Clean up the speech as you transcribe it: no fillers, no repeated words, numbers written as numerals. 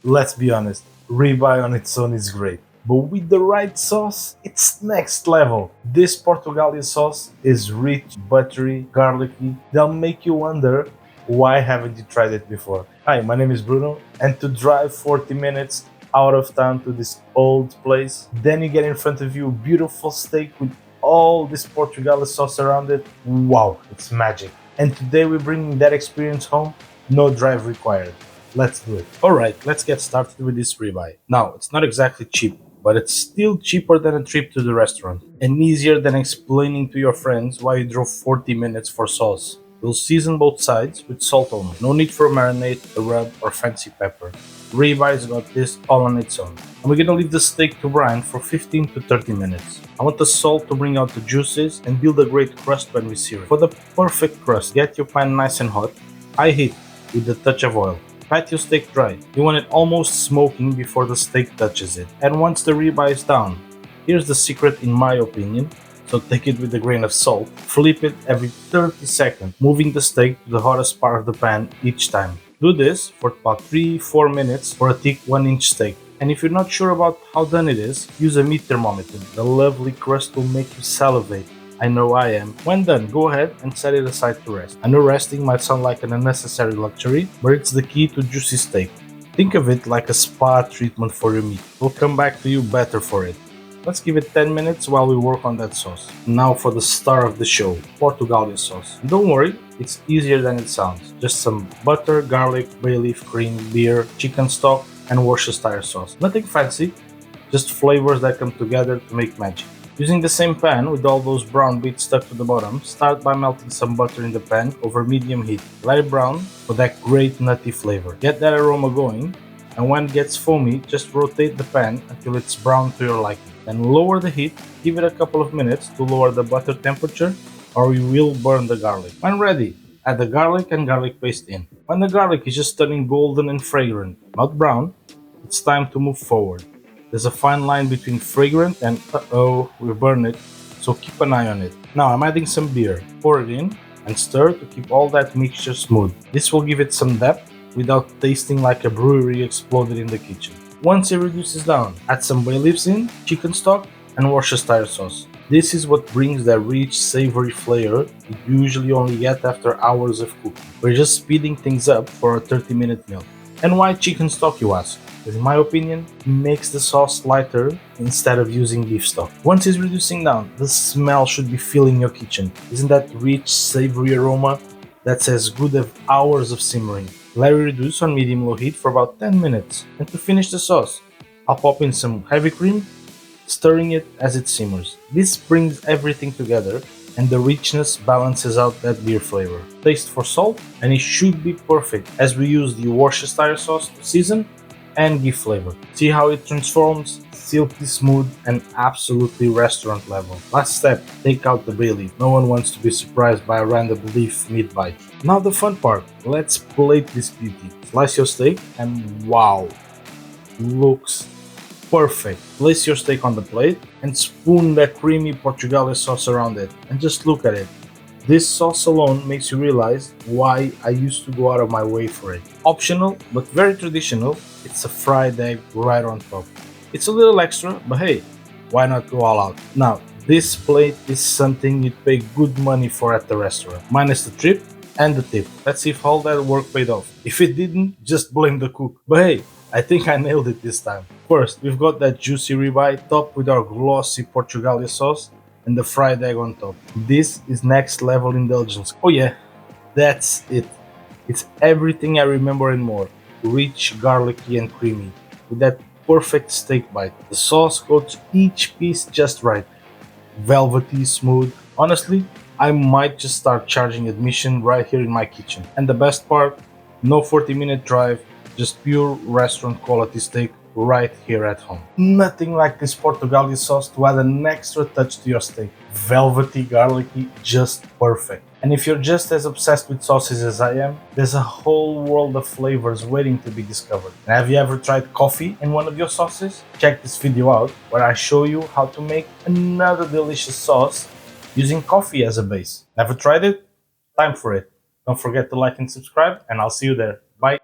Let's be honest, ribeye on its own is great. But with the right sauce, it's next level. This Portugalia sauce is rich, buttery, garlicky. They'll make you wonder, why haven't you tried it before? Hi, my name is Bruno, and to drive 40 minutes out of town to this old place, then you get in front of you a beautiful steak with all this Portugalia sauce around it. Wow, it's magic. And today we're bringing that experience home, no drive required. Let's do it. Alright, let's get started with this ribeye. Now, it's not exactly cheap, but it's still cheaper than a trip to the restaurant, and easier than explaining to your friends why you drove 40 minutes for sauce. We'll season both sides with salt only. No need for a marinade, a rub, or fancy pepper. Ribeye's got this all on its own. And we're gonna leave the steak to brine for 15 to 30 minutes. I want the salt to bring out the juices and build a great crust when we sear it. For the perfect crust, get your pan nice and hot, high heat with a touch of oil. Pat your steak dry. You want it almost smoking before the steak touches it. And once the ribeye is down, here's the secret in my opinion, so take it with a grain of salt. Flip it every 30 seconds, moving the steak to the hottest part of the pan each time. Do this for about 3-4 minutes for a thick 1-inch steak. And if you're not sure about how done it is, use a meat thermometer. The lovely crust will make you salivate. I know I am. When done, go ahead and set it aside to rest. I know resting might sound like an unnecessary luxury, but it's the key to juicy steak. Think of it like a spa treatment for your meat. We'll come back to you better for it. Let's give it 10 minutes while we work on that sauce. Now for the star of the show, Portugalia sauce. Don't worry, it's easier than it sounds. Just some butter, garlic, bay leaf, cream, beer, chicken stock, and Worcestershire sauce. Nothing fancy, just flavors that come together to make magic. Using the same pan with all those brown bits stuck to the bottom, start by melting some butter in the pan over medium heat. Let it brown for that great nutty flavor. Get that aroma going, and when it gets foamy, just rotate the pan until it's brown to your liking. Then lower the heat, give it a couple of minutes to lower the butter temperature, or you will burn the garlic. When ready, add the garlic and garlic paste in. When the garlic is just turning golden and fragrant, not brown, it's time to move forward. There's a fine line between fragrant and uh-oh, we burn it, so keep an eye on it. Now I'm adding some beer. Pour it in and stir to keep all that mixture smooth. This will give it some depth without tasting like a brewery exploded in the kitchen. Once it reduces down, add some bay leaves in, chicken stock, and Worcestershire sauce. This is what brings that rich, savory flavor you usually only get after hours of cooking. We're just speeding things up for a 30-minute meal. And why chicken stock, you ask? In my opinion, it makes the sauce lighter instead of using beef stock. Once it's reducing down, the smell should be filling your kitchen. Isn't that rich, savory aroma that's as good as hours of simmering? Let it reduce on medium-low heat for about 10 minutes. And to finish the sauce, I'll pop in some heavy cream, stirring it as it simmers. This brings everything together and the richness balances out that beer flavor. Taste for salt, and it should be perfect as we use the Worcestershire sauce to season and give flavor. See how it transforms? Silky smooth and absolutely restaurant level. Last step, take out the bay leaf. No one wants to be surprised by a random leaf mid-bite. Now the fun part, let's plate this beauty. Slice your steak and wow, looks perfect. Place your steak on the plate and spoon that creamy Portugalia sauce around it and just look at it. This sauce alone makes you realize why I used to go out of my way for it. Optional, but very traditional, it's a fried egg right on top. It's a little extra, but hey, why not go all out? Now, this plate is something you'd pay good money for at the restaurant, minus the trip and the tip. Let's see if all that work paid off. If it didn't, just blame the cook. But hey, I think I nailed it this time. First, we've got that juicy ribeye topped with our glossy Portugalia sauce and the fried egg on top. This is next level indulgence. Oh yeah, that's it. It's everything I remember and more. Rich, garlicky and creamy, with that perfect steak bite. The sauce coats each piece just right. Velvety, smooth. Honestly, I might just start charging admission right here in my kitchen. And the best part, no 40-minute drive, just pure restaurant quality steak right here at home. Nothing like this Portugalia sauce to add an extra touch to your steak. Velvety, garlicky, just perfect. And if you're just as obsessed with sauces as I am, there's a whole world of flavors waiting to be discovered. And have you ever tried coffee in one of your sauces? Check this video out where I show you how to make another delicious sauce using coffee as a base. Never tried it? Time for it. Don't forget to like and subscribe, and I'll see you there.